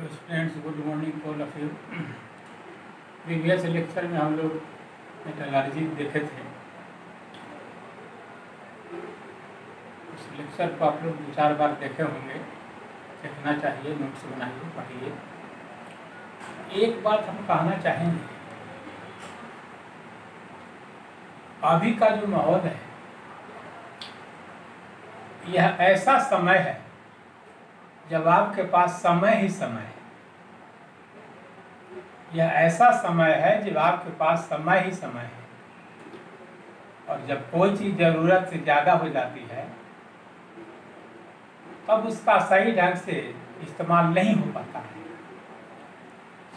तो students, good morning all of you. Previous lecture में हम लोग मेटालर्जी देखे थे। उस लेक्चर को आप लोग 2-4 बार देखे होंगे, देखना चाहिए, नोट्स बनाइए, पढ़िए। एक बात हम कहना चाहेंगे, अभी का जो माहौल है यह ऐसा समय है जब आपके पास समय ही समय है। यह ऐसा समय है जब आपके पास समय ही समय है, और जब कोई चीज़ ज़रूरत से ज़्यादा हो जाती है तब उसका सही ढंग से इस्तेमाल नहीं हो पाता है।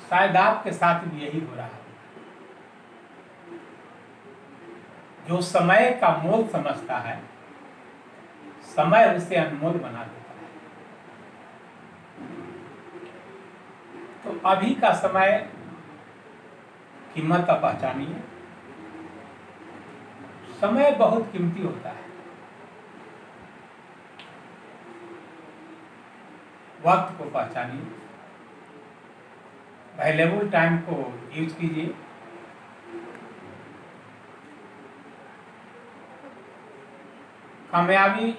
शायद आपके साथ भी यही हो रहा है। जो समय का मोल समझता है, समय उसे अनमोल बना देता है। तो अभी का समय कीमत का पहचानिए। समय बहुत कीमती होता है। वक्त को पहचानिए, वैल्यूएबल टाइम को यूज कीजिए। कामयाबी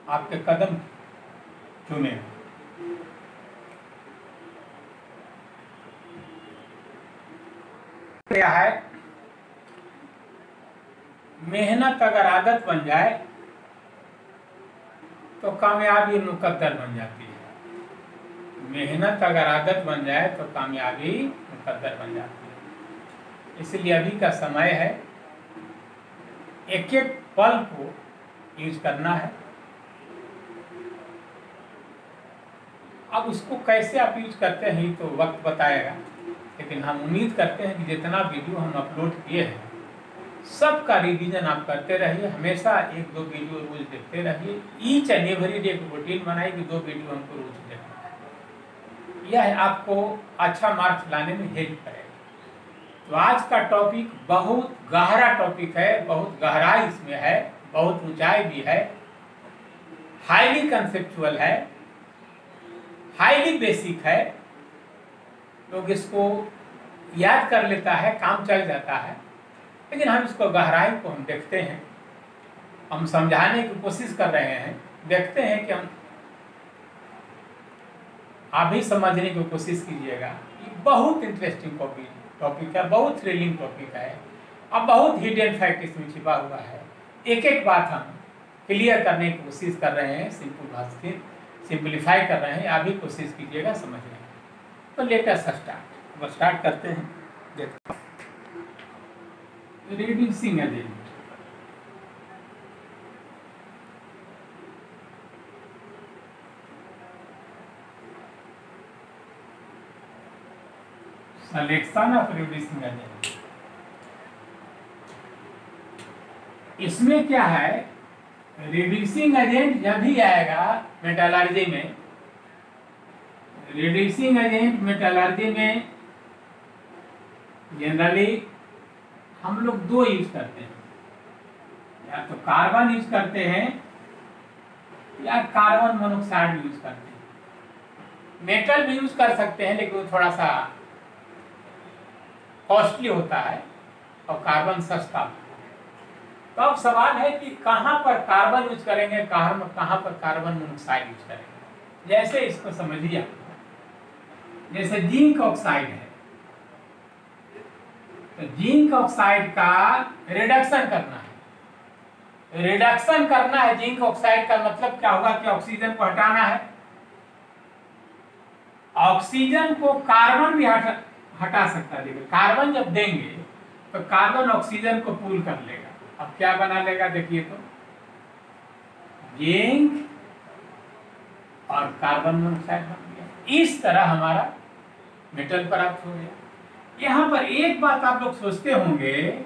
आपके कदम चुने। क्या है, मेहनत अगर आदत बन जाए तो कामयाबी मुकद्दर बन जाती है। मेहनत अगर आदत बन जाए तो कामयाबी मुकद्दर बन जाती है। इसलिए अभी का समय है, एक एक पल को यूज करना है। अब उसको कैसे आप यूज करते हैं तो वक्त बताएगा, लेकिन हम उम्मीद करते हैं कि जितना वीडियो हम अपलोड किए हैं सबका रिवीजन आप करते रहिए। हमेशा 1-2 वीडियो रोज देखते रहिए। ईच एंड एवरी डे एक रूटीन बनाइए कि 2 वीडियो हमको रोज देखना है। यह आपको अच्छा मार्क्स लाने में हेल्प करेगा। तो आज का टॉपिक बहुत गहरा टॉपिक है, बहुत गहराई इसमें है, बहुत ऊंचाई भी है, हाईली कंसेप्चुअल है, हाईली बेसिक है। लोग इसको याद कर लेता है, काम चल जाता है, लेकिन हम इसको गहराई को हम देखते हैं, हम समझाने की कोशिश कर रहे हैं, देखते हैं कि हम आप भी समझने की कोशिश कीजिएगा। ये बहुत इंटरेस्टिंग टॉपिक है, बहुत थ्रिलिंग टॉपिक है, अब बहुत हिडन फैक्ट इसमें छिपा हुआ है। एक एक बात हम क्लियर करने की कोशिश कर रहे हैं, सिंपलीफाई कर रहे हैं। आप भी कोशिश कीजिएगा समझने की। तो लेट अस स्टार्ट। अब स्टार्ट करते हैं। देखो, reducing agent. Selection of reducing agent. इसमें क्या है, रिड्यूसिंग एजेंट जब भी आएगा मेटालर्जी में, रिड्यूसिंग एजेंट मेटालर्जी में जनरली हम लोग 2 यूज करते हैं, या तो कार्बन यूज करते हैं या कार्बन मोनोऑक्साइड यूज करते हैं। मेटल भी यूज कर सकते हैं, लेकिन वो थोड़ा सा कॉस्टली होता है और कार्बन सस्ता होता है। तो अब सवाल है कि कहाँ पर कार्बन यूज करेंगे, कहाँ पर कार्बन मोनोऑक्साइड यूज करेंगे। जैसे इसको समझिए, जैसे जिंक ऑक्साइड है, तो जिंक ऑक्साइड का रिडक्शन करना है। रिडक्शन करना है जिंक ऑक्साइड का मतलब क्या होगा कि ऑक्सीजन को हटाना है। ऑक्सीजन को कार्बन भी हटा सकता है। देखिए, कार्बन जब देंगे तो कार्बन ऑक्सीजन को पूल कर लेगा। अब क्या बना लेगा, देखिए तो जिंक और कार्बन मोनोऑक्साइड बन गया। इस तरह हमारा मेटल प्राप्त हो गया। यहाँ पर एक बात आप लोग सोचते होंगे,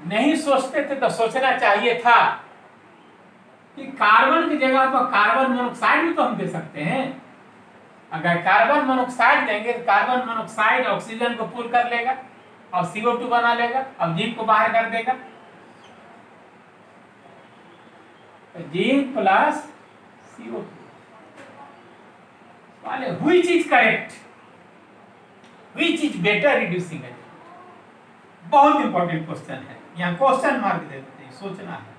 नहीं सोचते थे तो सोचना चाहिए था कि कार्बन की जगह पर कार्बन मोनोऑक्साइड भी तो हम दे सकते हैं। अगर कार्बन मोनोऑक्साइड देंगे तो कार्बन मोनोऑक्साइड ऑक्सीजन को पूल कर लेगा और CO2 बना लेगा और जिंक को बाहर कर देगा। जिंक प्लस CO2, वाले which is correct, which is better reducing agent. बहुत इंपॉर्टेंट क्वेश्चन है, यहाँ क्वेश्चन मार्क दे देते हैं, सोचना है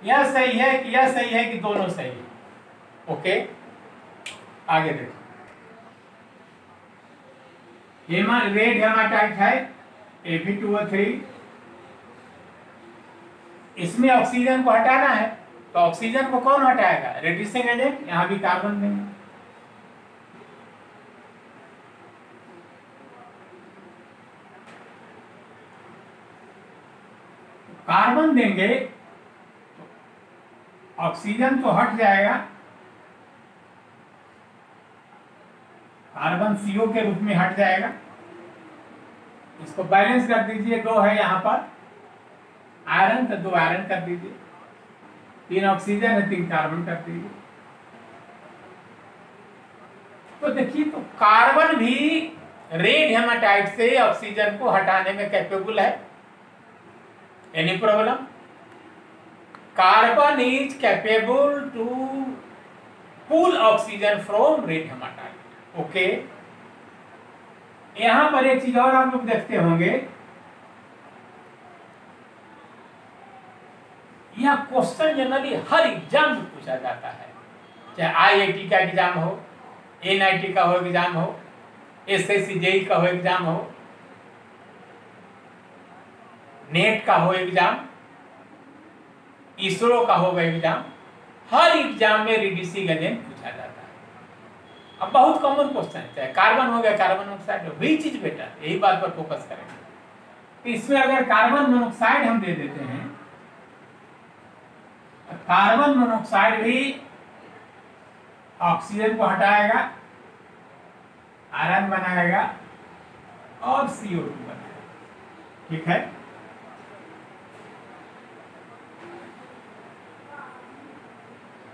यह सही है कि यह सही है कि दोनों सही है। ओके, आगे देखो, रेड हेमाटाइट है Fe2O3, इसमें ऑक्सीजन को हटाना है, तो ऑक्सीजन को कौन हटाएगा? Reducing agent. यहां भी कार्बन देंगे, कार्बन देंगे तो ऑक्सीजन तो हट जाएगा, कार्बन CO के रूप में हट जाएगा। इसको बैलेंस कर दीजिए, 2 है यहाँ पर आयरन, तो 2 आयरन कर दीजिए, 3 ऑक्सीजन है, 3 कार्बन कर दीजिए। तो देखिए, तो कार्बन भी रेड हेमाटाइट से ऑक्सीजन को हटाने में कैपेबल है। Any problem? Carbon is capable to pull oxygen from red hematite. Okay, यहां पर एक चीज और आप लोग देखते होंगे, यह क्वेश्चन जनरली हर एग्जाम में पूछा जाता है, चाहे IIT का एग्जाम हो, NIT का हो एग्जाम हो, SSC JEE का हो एग्जाम हो, नेट का हो एग्जाम, इसरो का होगा एग्जाम, हर एग्जाम में रिड्यूसिंग एजेंट पूछा जाता है। अब बहुत कॉमन क्वेश्चन है, चाहे कार्बन हो गया, carbon monoxide, which is better, यही बात पर फोकस करेंगे। तो इसमें अगर कार्बन मोनोऑक्साइड हम दे देते हैं, कार्बन मोनोऑक्साइड भी ऑक्सीजन को हटाएगा, आयरन बनाएगा और CO2 बनाएगा। ठीक है,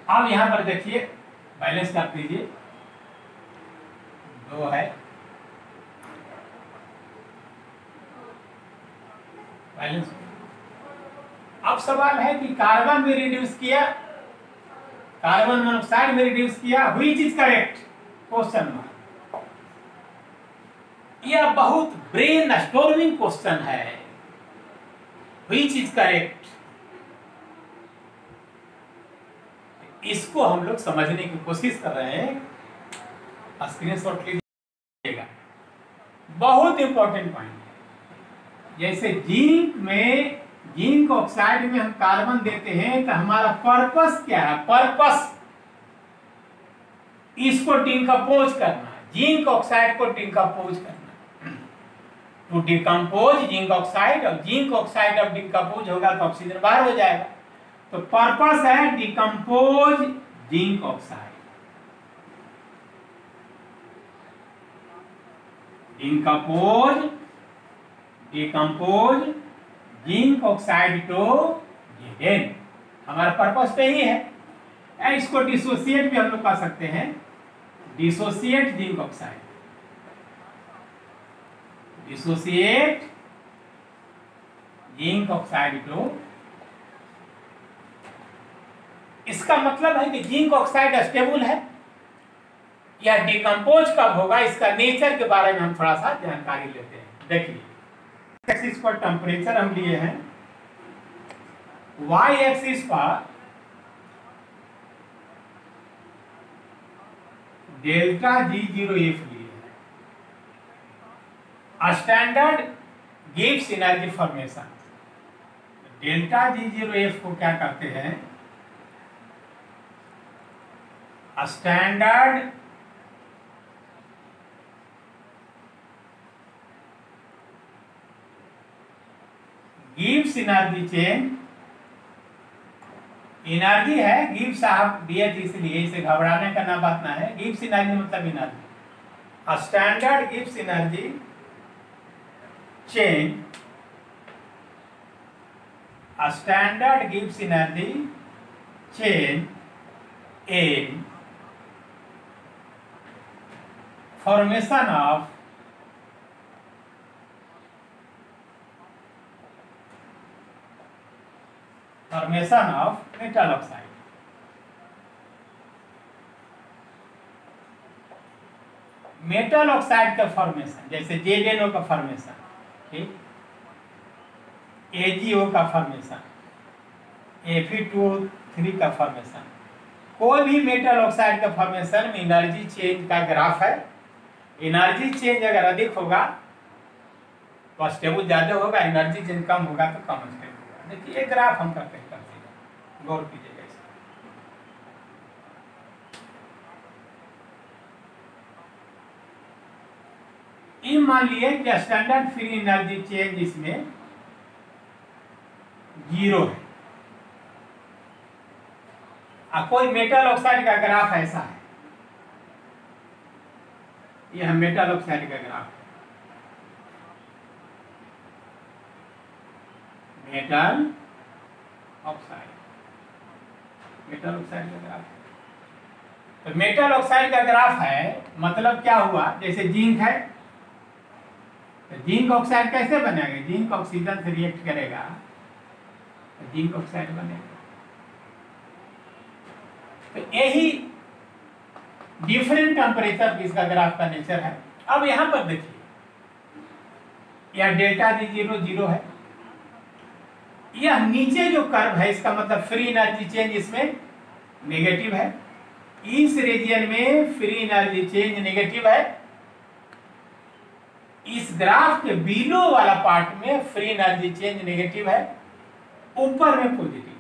अब यहां पर देखिए, बैलेंस कर दीजिए, 2 है, बैलेंस। अब सवाल है कि कार्बन में रिड्यूस किया, कार्बन मोनोऑक्साइड में रिड्यूस किया, which is correct? Question mark. यह बहुत ब्रेन स्टॉर्मिंग क्वेश्चन है, व्हिच इज करेक्ट। इसको हम लोग समझने की कोशिश कर रहे हैं, स्क्रीनशॉट लीजिएगा, बहुत इंपॉर्टेंट पॉइंट है। जैसे जिंक में, जिंक ऑक्साइड में हम कार्बन देते हैं, तो हमारा पर्पस क्या है? पर्पस इसको डिकम्पोज करना, जिंक ऑक्साइड को डिकम्पोज करना, टू डिकम्पोज जिंक ऑक्साइड। और जिंक ऑक्साइड अब डिकम्पोज होगा तो ऑक्सीजन बाहर हो जाएगा, तो पर्पस है decompose zinc oxide, decompose zinc oxide to gibberellin. हमारा पर्पस तो यही है। इसको डिसोसिएट भी हम लोग कर सकते हैं, dissociate zinc oxide, dissociate zinc oxide to. इसका मतलब है कि जिंक ऑक्साइड स्टेबल है, यह डिकम्पोज कब होगा, इसका नेचर के बारे में हम थोड़ा सा जानकारी लेते हैं। देखिए, एक्सिस पर टेम्परेचर हम लिए हैं, y एक्सिस पर डेल्टा G0F लिए हैं। Standard gives energy formation. Delta G0F को क्या करते हैं? Standard gives energy change, energy है, गिव्स साहब दिए थे इसलिए, इसे घबराने का ना बात ना है। गिव्स एनर्जी मतलब energy, standard gives energy change, standard gives energy change in formation of metal oxide। Metal oxide का फॉर्मेशन, जैसे ZnO का फॉर्मेशन, ठीक, AgO का फॉर्मेशन, Fe2O3 का फॉर्मेशन, कोई भी मेटल ऑक्साइड का फॉर्मेशन में एनर्जी चेंज का ग्राफ है। एनर्जी चेंज अगर अधिक होगा तो स्टेबल ज्यादा होगा, एनर्जी चेंज कम होगा तो कम स्टेबल होगा। देखिए एक ग्राफ हम करते हैं, गौर कीजिएगा इसमें। ये मान लिए कि स्टैंडर्ड फ्री एनर्जी चेंज इसमें 0 है, और कोई मेटल ऑक्साइड का ग्राफ ऐसा है, यह मेटल ऑक्साइड का ग्राफ है, मेटल ऑक्साइड का ग्राफ है। तो मेटल ऑक्साइड का ग्राफ है, मतलब क्या हुआ, जैसे जिंक है, तो जिंक ऑक्साइड कैसे बनेगा, जिंक ऑक्सीजन से रिएक्ट करेगा तो जिंक ऑक्साइड बनेगा। तो यही डिफरेंट टेम्परेचर इसका ग्राफ का नेचर है। अब यहां पर देखिए, यह डेल्टा G0 0 है, यह नीचे जो कर्व है इसका मतलब फ्री एनर्जी चेंज इसमें नेगेटिव है, इस रीजन में फ्री एनर्जी चेंज नेगेटिव है, इस ग्राफ के बिलो वाला पार्ट में फ्री एनर्जी चेंज नेगेटिव है, ऊपर में पॉजिटिव है।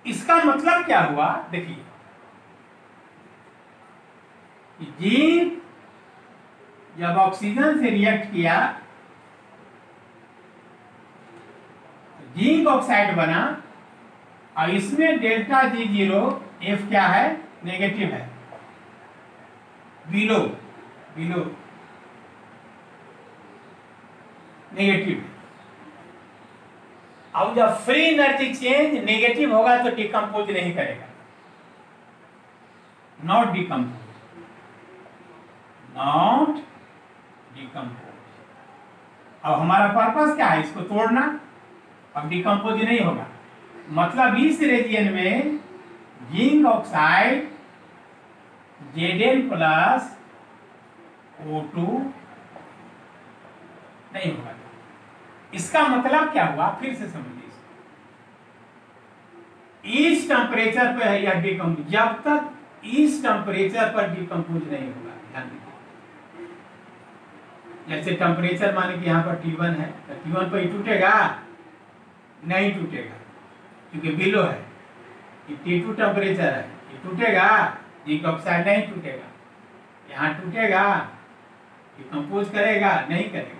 इसका मतलब क्या हुआ, देखिए जिंक जब ऑक्सीजन से रिएक्ट किया जिंक ऑक्साइड बना, और इसमें डेल्टा G0 F क्या है, नेगेटिव है, बिलो नेगेटिव है। अब जब फ्री एनर्जी चेंज नेगेटिव होगा तो डिकम्पोज नहीं करेगा, नॉट डिकम्पोज। अब हमारा पर्पस क्या है, इसको तोड़ना, अब डिकम्पोज नहीं होगा, मतलब इस रीजन में zinc oxide Zn plus O2 नहीं होगा। इसका मतलब क्या हुआ, फिर से समझिए, इस टेम्परेचर पर है यह डिकम्पोज, जब तक इस टेम्परेचर पर डिकम्पोज नहीं होगा। ध्यान दीजिए, जैसे टेम्परेचर माने कि यहाँ पर T1 है, तो T1 पर ही टूटेगा, नहीं टूटेगा क्योंकि बिलो है, कि T2 टेम्परेचर है, ये टूटेगा, जिंक ऑक्साइड नहीं टूटेगा, यहाँ टूटेगा, डिकम्पोज करेगा, नहीं करेगा,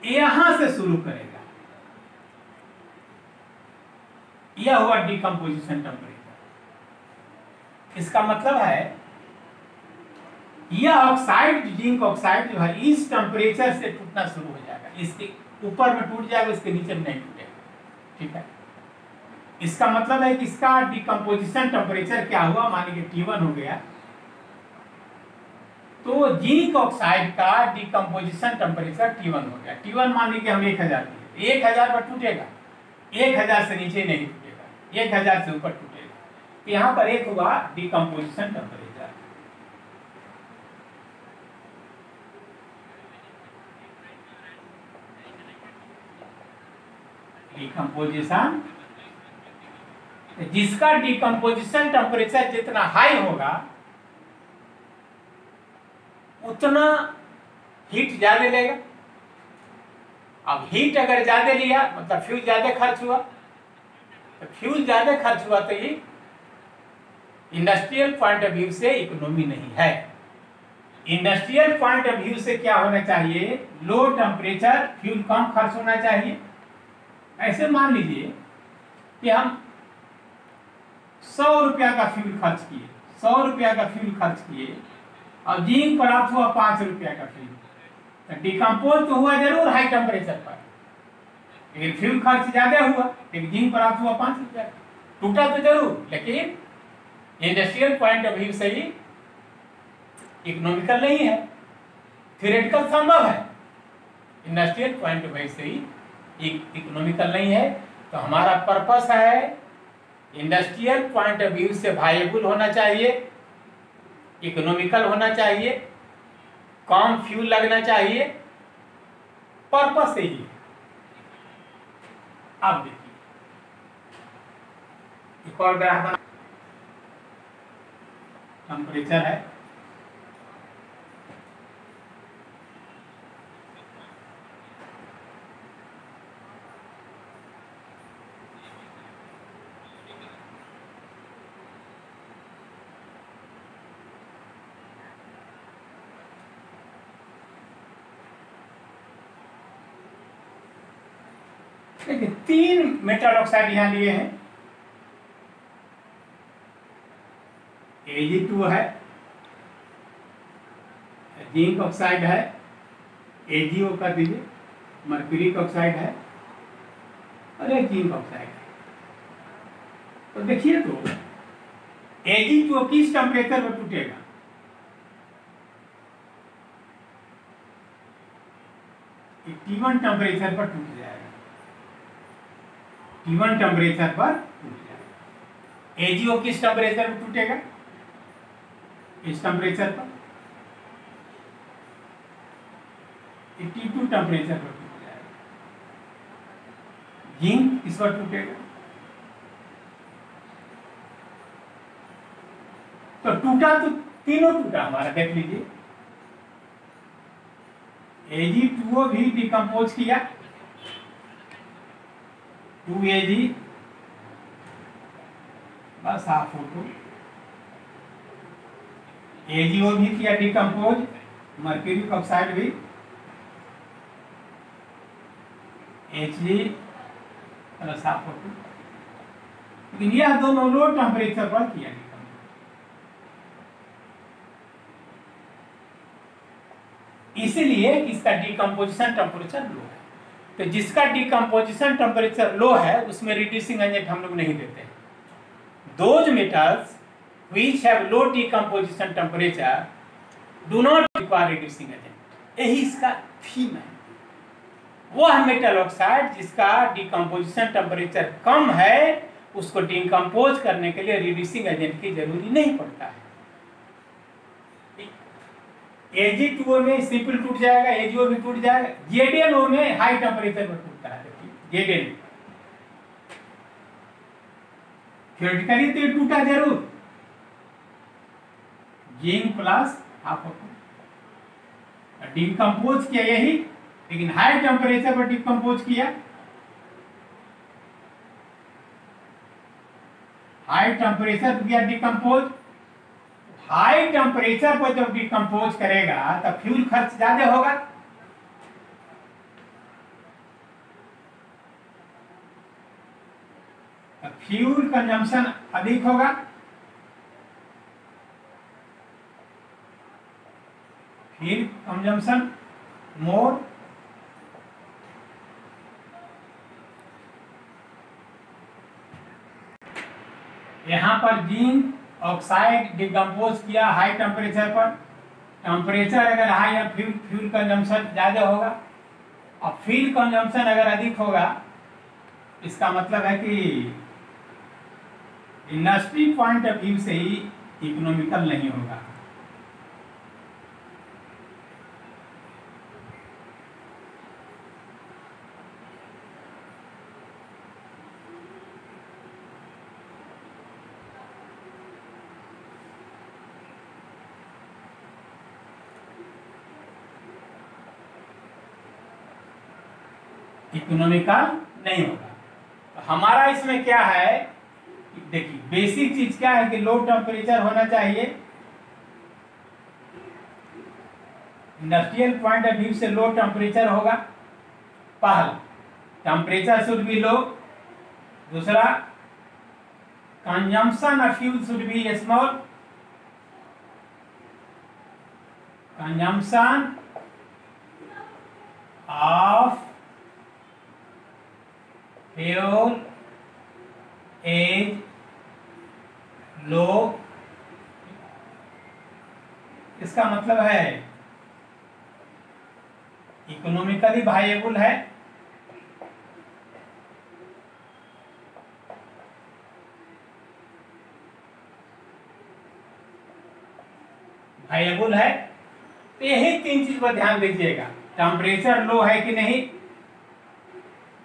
यहां से शुरू करेगा। यह हुआ डिकम्पोजिशन टेम्परेचर। इसका मतलब है यह ऑक्साइड, जिंक ऑक्साइड जो है इस टेम्परेचर से टूटना शुरू हो जाएगा, इसके ऊपर में टूट जाएगा, इसके नीचे में नहीं टूटेगा, ठीक है। इसका मतलब है कि इसका डिकम्पोजिशन टेम्परेचर क्या हुआ, मानिए T1 हो गया, तो जिंक ऑक्साइड का डिकम्पोजिशन टेम्परेचर T1 हो गया। T1 मान लीजिए हम 1000 दिए, 1000 पर टूटेगा, 1000 से नीचे नहीं टूटेगा, 1000 से ऊपर टूटेगा। तो यहाँ पर एक हुआ डिकम्पोजिशन टेम्परेचर। डिकम्पोजिशन, जिसका डिकम्पोजिशन टेम्परेचर जितना हाई होगा उतना हीट ज्यादा लेगा। अब हीट अगर ज्यादा लिया मतलब फ्यूल ज्यादा खर्च हुआ, तो फ्यूल ज्यादा खर्च हुआ तो ये इंडस्ट्रियल पॉइंट ऑफ व्यू से इकोनॉमी नहीं है। इंडस्ट्रियल पॉइंट ऑफ व्यू से क्या होना चाहिए, लो टेम्परेचर, फ्यूल कम खर्च होना चाहिए। ऐसे मान लीजिए कि हम 100 रुपया का फ्यूल खर्च किए, 100 रुपया का फ्यूल खर्च किए और जिंक प्राप्त हुआ 5 रुपया का फ्यूल, तो डिकम्पोज तो हुआ जरूर हाई टेम्परेचर पर, लेकिन फ्यूल खर्च ज्यादा हुआ, लेकिन जिंक प्राप्त हुआ 5 रुपया, टूटा तो जरूर, लेकिन इंडस्ट्रियल पॉइंट ऑफ व्यू से ही इकोनॉमिकल नहीं है, थियोरेटिकल संभव है, इंडस्ट्रियल पॉइंट ऑफ व्यू से ही इकोनॉमिकल नहीं है। तो हमारा पर्पस है इंडस्ट्रियल पॉइंट ऑफ व्यू से वायबल होना चाहिए, इकोनॉमिकल होना चाहिए, कम फ्यूल लगना चाहिए, पर्पस से ही। अब देखिए एक और ग्राफ बना, टेम्परेचर है, देखिए 3 मेटल ऑक्साइड यहाँ लिए हैं, Ag2 है, जिंक ऑक्साइड है, AgO कर दीजिए, मर्क्यूरिक ऑक्साइड है और एक जिंक ऑक्साइड है। तो देखिए तो Ag2 किस टेम्परेचर पर टूटेगा? T1 टेम्परेचर पर टूट जाएगा, T1 टेम्परेचर पर टूट जाएगा। AgO किस टेम्परेचर पर टूटेगा? इस टेम्परेचर पर, T2 टेम्परेचर पर टूट जाएगा। जिंक इस पर टूटेगा। तो टूटा तो तीनों टूटा हमारा, देख लीजिए। Ag2O भी डिकम्पोज किया, 2Ag बस हाफ फोटो, AgO भी किया डिकम्पोज, मर्क्यूरिक ऑक्साइड भी, Hg प्लस हाफ फोटो। लेकिन यह दोनों लो टेम्परेचर पर किया डिकम्पोज। इसीलिए इसका डिकम्पोजिशन टेम्परेचर लो है। तो जिसका डिकम्पोजिशन टेम्परेचर लो है उसमें रिड्यूसिंग एजेंट हम लोग नहीं देते हैं। Those metals which have low decomposition temperature do not require reducing agent, यही इसका थीम है। वह मेटल ऑक्साइड जिसका डिकम्पोजिशन टेम्परेचर कम है उसको डिकम्पोज करने के लिए रिड्यूसिंग एजेंट की जरूरी नहीं पड़ता है। Ag2O में सिंपल टूट जाएगा, AgO भी टूट जाएगा। ZnO में हाई टेम्परेचर पर टूटता है, देखिए Zn थियोरेटिकली तो टूटा जरूर, जिंक प्लस हाफ डिकम्पोज किया यही, लेकिन हाई टेम्परेचर पर डिकम्पोज किया। हाई टेम्परेचर पर किया डिकम्पोज। हाई टेम्परेचर पर जब डिकम्पोज करेगा तब फ्यूल खर्च ज्यादा होगा। फ्यूल कंजम्पशन अधिक होगा, फ्यूल कंजम्पशन मोर। यहां पर जिंक ऑक्साइड डिकम्पोज किया हाई टेम्परेचर पर। टेम्परेचर अगर हाई है फ्यूल कंजम्पशन ज्यादा होगा, और फ्यूल कंजम्पशन अगर अधिक होगा इसका मतलब है कि इंडस्ट्री पॉइंट ऑफ व्यू से ही इकोनॉमिकल नहीं होगा। इकोनॉमिकल नहीं होगा। तो हमारा इसमें क्या है, देखिए बेसिक चीज क्या है कि लो टेम्परेचर होना चाहिए। इंडस्ट्रियल पॉइंट ऑफ व्यू से लो टेम्परेचर होगा। पहला टेम्परेचर शुड बी लो, दूसरा consumption of fuel should be small, consumption of fuel as low. इसका मतलब है इकोनॉमिकली वायबल है, वायबल है। तो यही 3 चीज पर ध्यान दीजिएगा, टेम्परेचर लो है कि नहीं,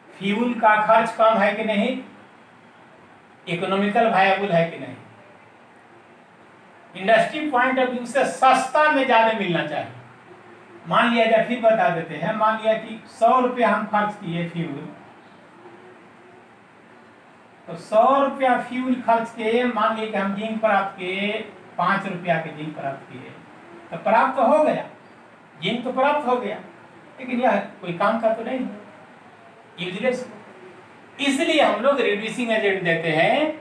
फ्यूल का खर्च कम है कि नहीं, इकोनॉमिकल वायबल है कि नहीं, इंडस्ट्री पॉइंट ऑफ व्यू से सस्ता में ज्यादा मिलना चाहिए। मान लिया जाए, फिर बता देते हैं, मान लिया कि 100 रुपया हम खर्च किए फ्यूल, तो 100 रुपया फ्यूल खर्च किए, मान लिया कि हम जिंक प्राप्त किए 5 रुपया के जिंक प्राप्त किए, तो प्राप्त तो हो गया, जिंक तो प्राप्त हो गया, लेकिन यह कोई काम का तो नहीं, यूजलेस। इसलिए हम लोग रिड्यूसिंग एजेंट देते हैं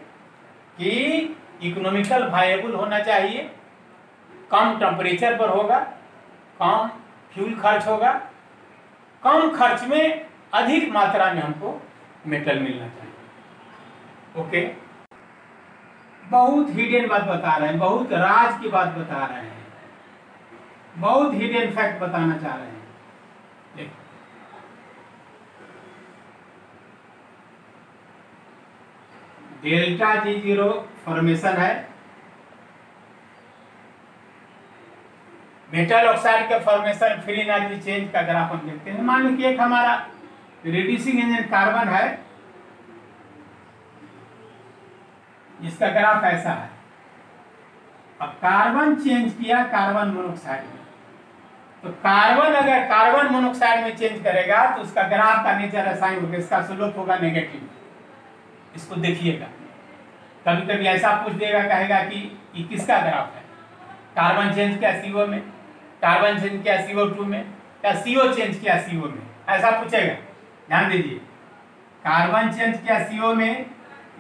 कि इकोनॉमिकल वायबल होना चाहिए, कम टेम्परेचर पर होगा, कम फ्यूल खर्च होगा, कम खर्च में अधिक मात्रा में हमको मेटल मिलना चाहिए। ओके, बहुत हिडन बात बता रहे हैं, बहुत राज की बात बता रहे हैं, बहुत हिडन फैक्ट बताना चाह रहे हैं। देखो, डेल्टा G0 फॉर्मेशन है, मेटल ऑक्साइड का फॉर्मेशन, फ्री एनर्जी चेंज का ग्राफ हम देखते हैं। मान लीजिए एक हमारा रिड्यूसिंग एजेंट कार्बन है, जिसका ग्राफ ऐसा है। अब कार्बन चेंज किया कार्बन मोनोऑक्साइड में, तो कार्बन अगर कार्बन मोनोऑक्साइड में चेंज करेगा तो उसका ग्राफ का नेचर ऐसा ही होगा, इसका स्लोप होगा नेगेटिव। इसको देखिएगा, कभी कभी ऐसा पूछ देगा, कहेगा कि ये किसका ग्राफ है, कार्बन चेंज किया CO में, कार्बन चेंज किया CO2 में, या CO चेंज किया CO में, ऐसा पूछेगा। ध्यान दीजिए, कार्बन चेंज किया CO में,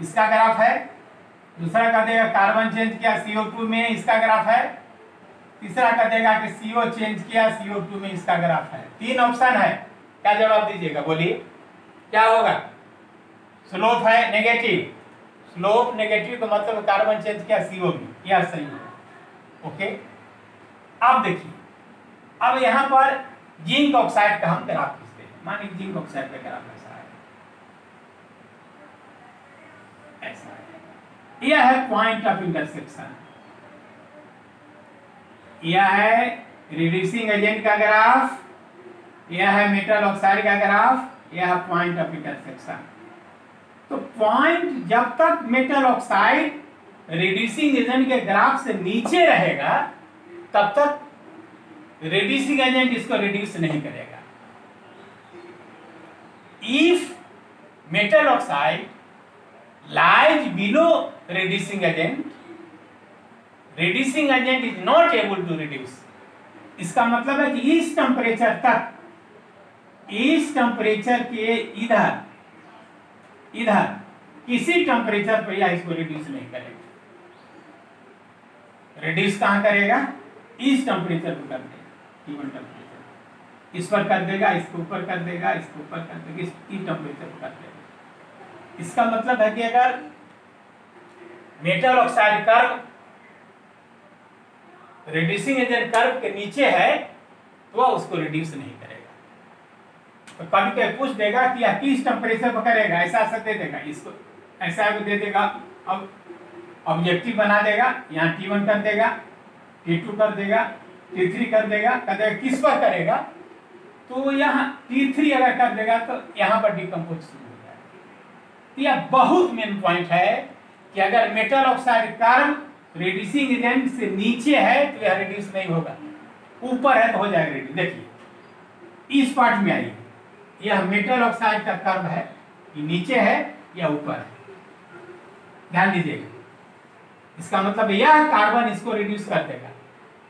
इसका ग्राफ है, दूसरा कह देगा कार्बन चेंज किया CO2 में, इसका ग्राफ है, तीसरा कह देगा कि CO चेंज किया CO2 में, इसका ग्राफ है। 3 ऑप्शन है, क्या जवाब दीजिएगा, बोलिए क्या होगा? स्लोप है नेगेटिव, स्लोप नेगेटिव का मतलब कार्बन चेंज किया CO में, यह सही है। ओके, अब देखिए, अब यहाँ पर जिंक ऑक्साइड का हम ग्राफ खींचते हैं। मान लीजिए जिंक ऑक्साइड का ग्राफ ऐसा है, ऐसा है। यह है पॉइंट ऑफ इंटरसेक्शन, यह है रिड्यूसिंग एजेंट का ग्राफ, यह है मेटल ऑक्साइड का ग्राफ, यह है पॉइंट ऑफ इंटरसेक्शन। तो पॉइंट जब तक मेटल ऑक्साइड रिड्यूसिंग एजेंट के ग्राफ से नीचे रहेगा तब तक रिड्यूसिंग एजेंट इसको रिड्यूस नहीं करेगा। If metal oxide lies below reducing agent, reducing agent is not able to reduce. इसका मतलब है कि इस टेम्परेचर तक, इस टेम्परेचर के इधर इधर किसी टेम्परेचर पर यह इसको रिड्यूस नहीं करेगा। रिड्यूस कहां करेगा? इस टेम्परेचर पर कर देगा, T1 टेम्परेचर, इस पर कर देगा, इसके ऊपर कर देगा, इसके ऊपर कर देगा, इस टेम्परेचर पर कर देगा। इसका मतलब है कि अगर metal oxide curve reducing agent curve के नीचे है तो वह उसको रिड्यूस नहीं करेगा। तो कभी कभी पूछ देगा कि यह किस टेम्परेचर पर करेगा, ऐसा दे देगा, इसको ऐसा दे देगा, अब ऑब्जेक्टिव बना देगा, यहाँ T1 कर देगा, T2 कर देगा, T3 कर देगा, किस पर करेगा, तो यहाँ T3 अगर कर देगा तो यहाँ पर डिकम्पोज शुरू हो जाएगा। यह बहुत मेन पॉइंट है कि अगर metal oxide curve reducing agent से नीचे है तो यह रिड्यूस नहीं होगा, ऊपर है तो हो जाएगा रिड्यूस। देखिए इस पार्ट में आइए, यह मेटल ऑक्साइड का कर्व है, ये नीचे है या ऊपर है, ध्यान दीजिएगा। इसका मतलब यह कार्बन इसको रिड्यूस कर देगा।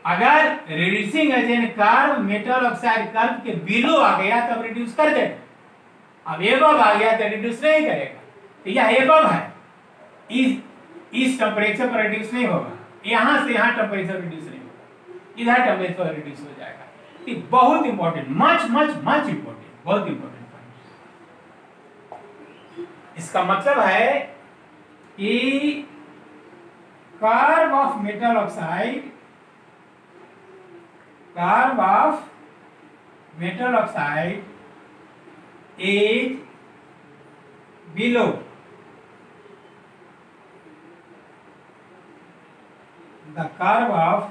अगर reducing agent curve metal oxide curve के बिलो आ गया तब रिड्यूस कर देगा, अब एबव आ गया तो रिड्यूस नहीं करेगा। तो यह एबव है, इस टेम्परेचर पर रिड्यूस नहीं होगा, यहां से यहां टेम्परेचर रिड्यूस नहीं होगा, इधर टेम्परेचर रिड्यूस हो जाएगा। ये बहुत important, much much much important, बहुत इंपॉर्टेंट पॉइंट। इसका मतलब है कि curve of metal oxide, curve of metal oxide is below the curve of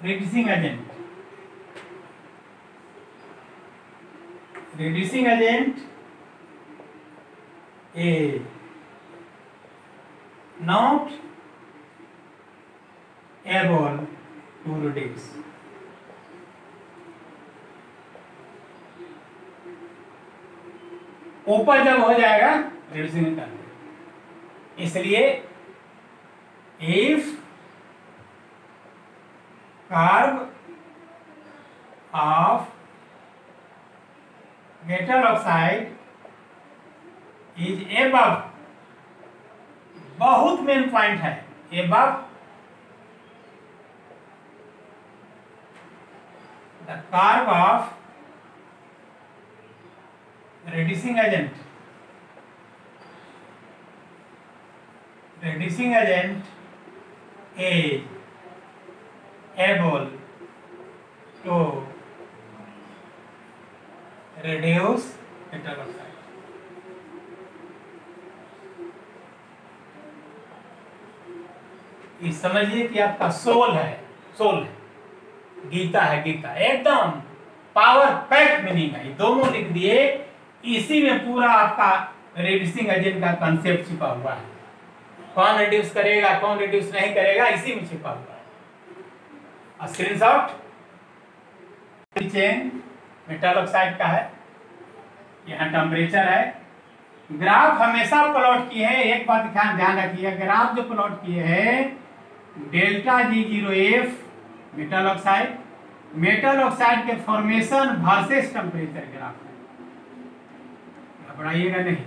reducing agent. Reducing agent A not able to reduce. ऊपर जब हो जाएगा reducing कर, इसलिए if curve of metal oxide is above, बहुत मेन पॉइंट है, above the curve of reducing agent, reducing agent is able to reduce metal oxide. ये समझिए कि आपका सोल है, सोल है, गीता है, गीता एकदम पावर पैक्ड मीनिंग है। ये दोनों लिख दिए, इसी में पूरा आपका रिड्यूसिंग एजेंट का कंसेप्ट छिपा हुआ है। कौन रिड्यूस करेगा, कौन रिड्यूस नहीं करेगा, इसी में छिपा हुआ है। स्क्रीनशॉट चेन मेटल ऑक्साइड का है, यहाँ टेम्परेचर है। ग्राफ हमेशा प्लॉट किए हैं, एक बात ध्यान रखिए, ग्राफ जो प्लॉट किए हैं delta G0F metal oxide, metal oxide के फॉर्मेशन वर्सेस टेम्परेचर ग्राफ है, घबराइएगा नहीं।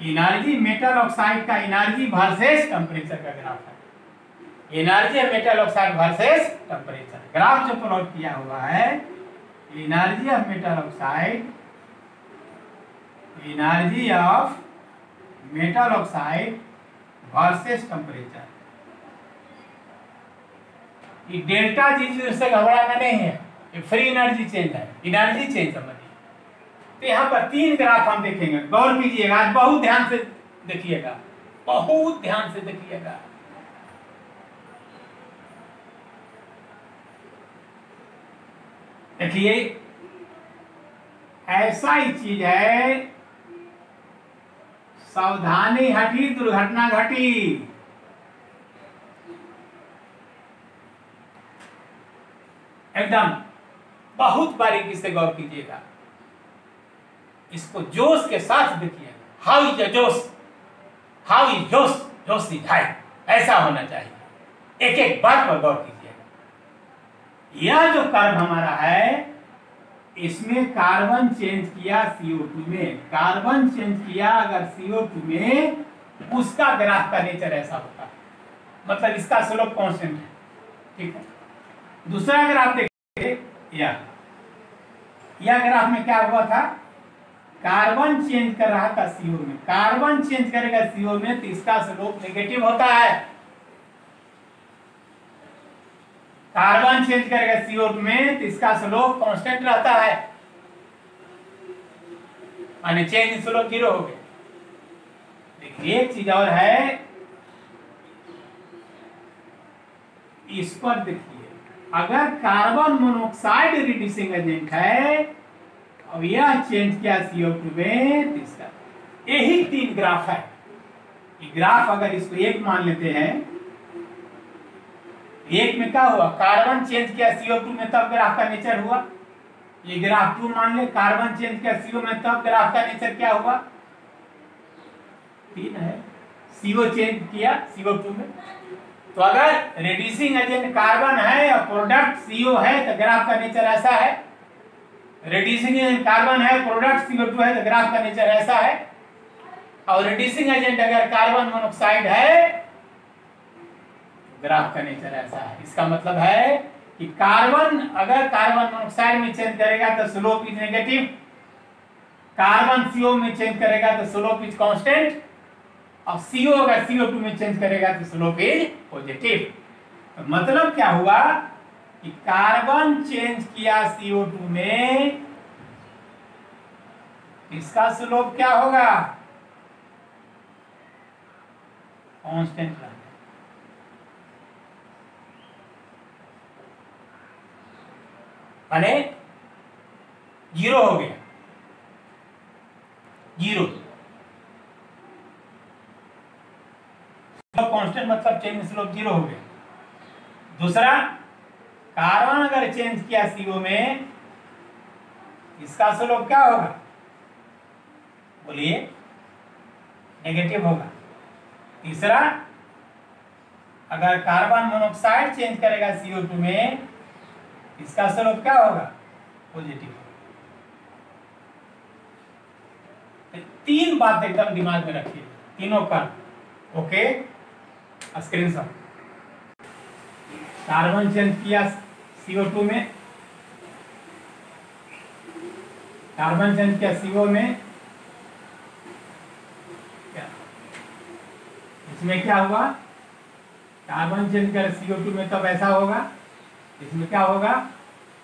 एनर्जी मेटल ऑक्साइड का एनर्जी वर्सेस टेम्परेचर का ग्राफ है, energy metal oxide versus temperature. Graph जो प्लॉट किया हुआ है energy of metal oxide, energy of metal oxide versus temperature. ये डेल्टा G0 से घबराना नहीं है, ये फ्री एनर्जी चेंज है, एनर्जी चेंज समझिए। तो यहाँ पर 3 ग्राफ हम देखेंगे, गौर कीजिएगा, बहुत ध्यान से देखिएगा, बहुत ध्यान से देखिएगा। देखिए ऐसा ही चीज है, सावधानी हटी दुर्घटना घटी। एकदम बहुत बारीकी से गौर कीजिएगा, इसको जोश के साथ देखिए। हाउ इज जोश, हाउ इज जोश, जोश इज हाई, ऐसा होना चाहिए। एक एक बात पर गौर कीजिएगा। यह जो कर्व हमारा है इसमें कार्बन चेंज किया CO2 में, कार्बन चेंज किया अगर CO2 में, उसका ग्राफ का नेचर ऐसा होता है, मतलब इसका स्लोप कांस्टेंट है, ठीक है। दूसरा अगर आप देखिए यह ग्राफ में क्या हुआ था, कार्बन चेंज कर रहा था CO में, कार्बन चेंज करेगा CO में तो इसका स्लोप नेगेटिव होता है। कार्बन चेंज करेगा CO में तो इसका स्लोप कांस्टेंट रहता है, माने चेंज स्लोप 0 हो गया। लेकिन एक चीज और है, इस पर देखिए, अगर कार्बन मोनोऑक्साइड रिड्यूसिंग एजेंट है और यह चेंज किया CO2 में, तो इसका यही 3 ग्राफ है। ये ग्राफ अगर इसको एक मान लेते हैं, एक में क्या हुआ, कार्बन चेंज किया CO2 में तब ग्राफ का नेचर हुआ। ये ग्राफ 2 मान ले, कार्बन चेंज किया CO में तब ग्राफ का नेचर क्या हुआ, 3 है। CO चेंज किया CO2 में, तो अगर रिड्यूसिंग एजेंट कार्बन है और प्रोडक्ट CO है तो ग्राफ का नेचर ऐसा है। रिड्यूसिंग एजेंट कार्बन है, प्रोडक्ट CO2 है तो ग्राफ का नेचर ऐसा है। और रिड्यूसिंग एजेंट अगर कार्बन मोनोऑक्साइड है, ग्राफ का नेचर ऐसा है। इसका मतलब है कि कार्बन अगर कार्बन मोनोऑक्साइड में चेंज करेगा तो slope is negative, carbon CO में चेंज करेगा तो स्लोप इज कांस्टेंट, और CO अगर CO2 में चेंज करेगा तो स्लोप इज पॉजिटिव। तो मतलब क्या हुआ कि कार्बन चेंज किया CO2 में, इसका स्लोप क्या होगा, कांस्टेंट रहेगा। माने 0 हो गया, 0 कांस्टेंट मतलब चेन स्लोप 0 हो गया। दूसरा, कार्बन अगर चेंज किया CO में, इसका स्लोप क्या होगा? बोलिए, नेगेटिव होगा। तीसरा, अगर कार्बन मोनोऑक्साइड चेंज करेगा CO2 में, इसका स्लोप क्या होगा? पॉजिटिव। तो 3 बात एकदम दिमाग में रखिए, तीनों का ओके। स्क्रीनशॉट, कार्बन चेंज किया CO2 में, कार्बन चेंज किया CO में, इसमें क्या हुआ? कार्बन चेंज कर CO2 में तब ऐसा होगा, इसमें क्या होगा?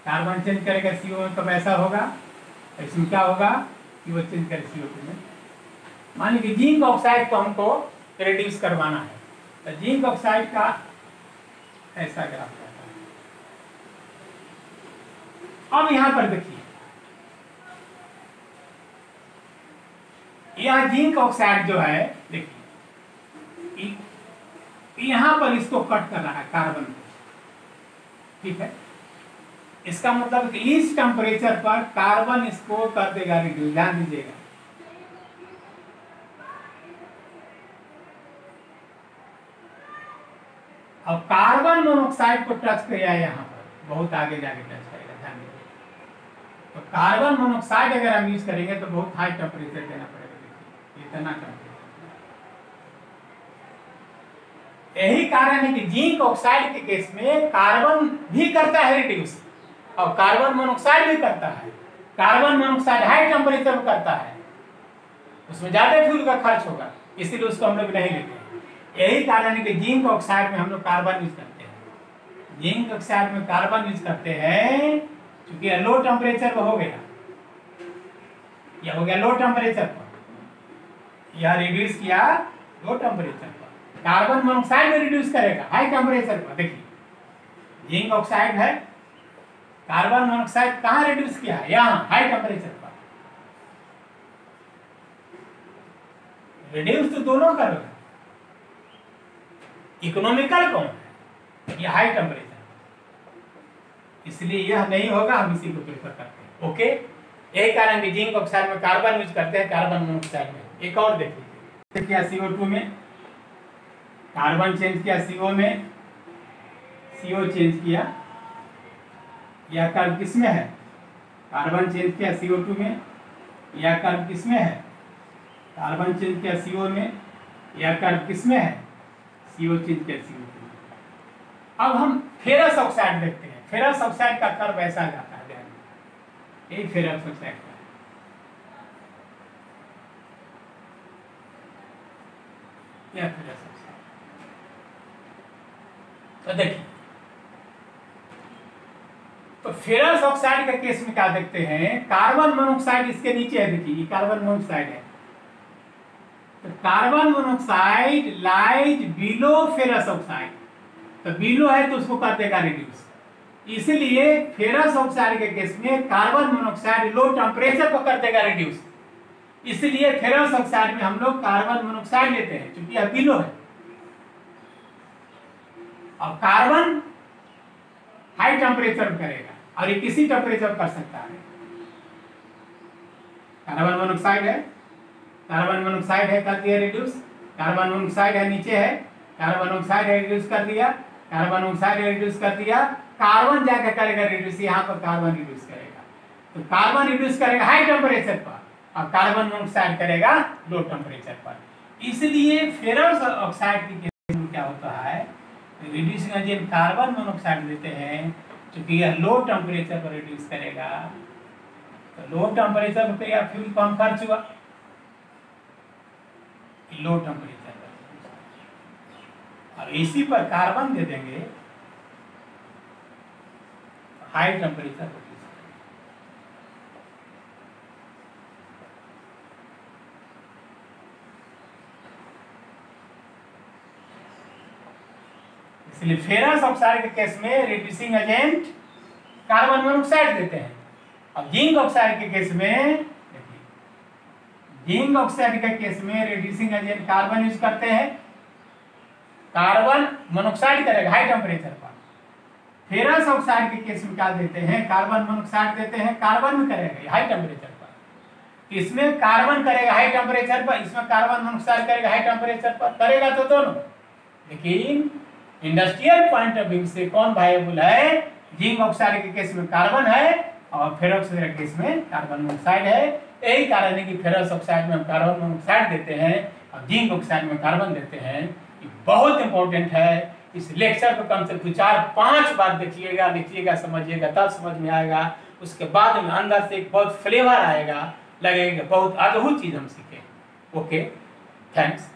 कार्बन चेंज करेगा CO में तब ऐसा होगा, इसमें क्या होगा? CO चेंज करे CO2 में। मान लीजिए जिंक ऑक्साइड को हमको रिड्यूस करवाना है, तो जिंक ऑक्साइड का ऐसा ग्राफ रहता है। अब यहां पर देखिए, यह जिंक ऑक्साइड जो है, देखिए यहां पर इसको कट कर रहा है कार्बन को, ठीक है। इसका मतलब कि इस टेम्परेचर पर कार्बन इसको कर देगा रिड्यूस, ध्यान दीजिएगा। अब कार्बन मोनोऑक्साइड को टच किया यहाँ पर, बहुत आगे जाके टच करेगा, ध्यान दीजिए। तो कार्बन मोनोऑक्साइड अगर हम यूज करेंगे तो बहुत हाई टेम्परेचर देना पड़ेगा, देखिए इतना टेम्परेचर। यही कारण है कि जिंक ऑक्साइड के केस में कार्बन भी करता है रिड्यूस और कार्बन मोनोऑक्साइड भी करता है। कार्बन मोनोऑक्साइड हाई टेम्परेचर में करता है, उसमें ज्यादा फ्यूल का खर्च होगा, इसीलिए उसको हम लोग नहीं लेते हैं। यही कारण है कि जिंक ऑक्साइड में हम लोग कार्बन यूज करते हैं। जिंक ऑक्साइड में कार्बन यूज करते हैं क्योंकि लो टेम्परेचर पर हो गया, यह हो गया लो टेम्परेचर पर, यह रिड्यूस किया लो टेम्परेचर पर। कार्बन मोनोऑक्साइड में रिड्यूस करेगा हाई टेम्परेचर पर। देखिए जिंक ऑक्साइड है, कार्बन मोनोऑक्साइड कहां रिड्यूस किया? यहां हाई टेम्परेचर पर। रिड्यूस तो दोनों करेगा, इकोनॉमिकल कौन है? ये हाई टेम्परेचर, इसलिए यह नहीं होगा, हम इसी को प्रेफर करते हैं, ओके। यही कारण है जिंक ऑक्साइड में कार्बन यूज करते हैं, कार्बन मोनोऑक्साइड में। एक और देख लीजिए, क्या CO2 में कार्बन चेंज किया CO में, CO चेंज किया, यह कर्व किसमें है? कार्बन चेंज किया CO2 में, यह कर्व किसमें है? कार्बन चेंज किया CO में, यह कर्व किसमें है? CO चेंज किया CO2 में। अब हम फेरस ऑक्साइड देखते हैं। फेरस ऑक्साइड का कर्व ऐसा जाता है, यही फेरस ऑक्साइड का। यह फेरस ऑक्साइड, तो देखिए, तो फेरस ऑक्साइड के केस में क्या देखते हैं? कार्बन मोनोऑक्साइड इसके नीचे है, देखिए ये कार्बन मोनोऑक्साइड है, तो carbon monoxide lies below ferrous oxide, तो बिलो है तो उसको कर देगा रिड्यूस। इसलिए फेरस ऑक्साइड के केस में कार्बन मोनोऑक्साइड लो टेम्परेचर पर कर देगा रिड्यूस, इसलिए फेरस ऑक्साइड में हम लोग कार्बन मोनोऑक्साइड लेते हैं क्योंकि यह बिलो है। और कार्बन हाई टेम्परेचर में करेगा और ये किसी टेम्परेचर कर सकता है। कार्बन मोनोऑक्साइड है, कार्बन मोनोऑक्साइड है, कर दिया रिड्यूस। कार्बन मोनोऑक्साइड है, नीचे है, कार्बन मोनोऑक्साइड है, रिड्यूस कर दिया। कार्बन मोनोऑक्साइड है, रिड्यूस कर दिया। कार्बन जाकर करेगा रिड्यूस, यहाँ पर कार्बन रिड्यूस करेगा, तो कार्बन रिड्यूस करेगा हाई टेम्परेचर पर और कार्बन मोनोऑक्साइड करेगा लो टेम्परेचर पर। इसलिए फेरस ऑक्साइड की केस में क्या होता है, रिड्यूसिंग एजेंट कार्बन मोनोऑक्साइड देते हैं क्योंकि यह लो टेम्परेचर पर रिड्यूस करेगा, तो लो टेम्परेचर पर यह फ्यूल कम खर्च हुआ, लो टेम्परेचर पर। और इसी पर कार्बन दे देंगे हाई टेम्परेचर पर। इसलिए फेरस ऑक्साइड के केस में रिड्यूसिंग एजेंट कार्बन मोनोऑक्साइड देते हैं। अब जिंक ऑक्साइड के केस में, देखिए जिंक ऑक्साइड के केस में रिड्यूसिंग एजेंट कार्बन यूज करते हैं, कार्बन मोनोऑक्साइड करेगा हाई टेम्परेचर पर। फेरस ऑक्साइड के केस में क्या देते हैं, कार्बन मोनोऑक्साइड देते हैं, कार्बन में करेगा हाई टेम्परेचर पर। इसमें कार्बन करेगा हाई टेम्परेचर पर, इसमें कार्बन मोनोऑक्साइड करेगा हाई टेम्परेचर पर, करेगा तो दोनों। लेकिन इंडस्ट्रियल पॉइंट ऑफ व्यू से कौन वायबल है, जिंक ऑक्साइड के केस में कार्बन है और फेरस ऑक्साइड के केस में कार्बन मोनोऑक्साइड है। यही कारण है कि फेरस ऑक्साइड में हम कार्बन मोनोऑक्साइड देते हैं और जिंक ऑक्साइड में कार्बन देते हैं। ये बहुत इंपॉर्टेंट है। इस लेक्चर को कम से कम 4-5 बार देखिएगा, लिखिएगा, समझिएगा, तब समझ में आएगा। उसके बाद में अंदर से एक बहुत फ्लेवर आएगा, लगेगा बहुत अद्भुत चीज हम सीखे। Okay, thanks.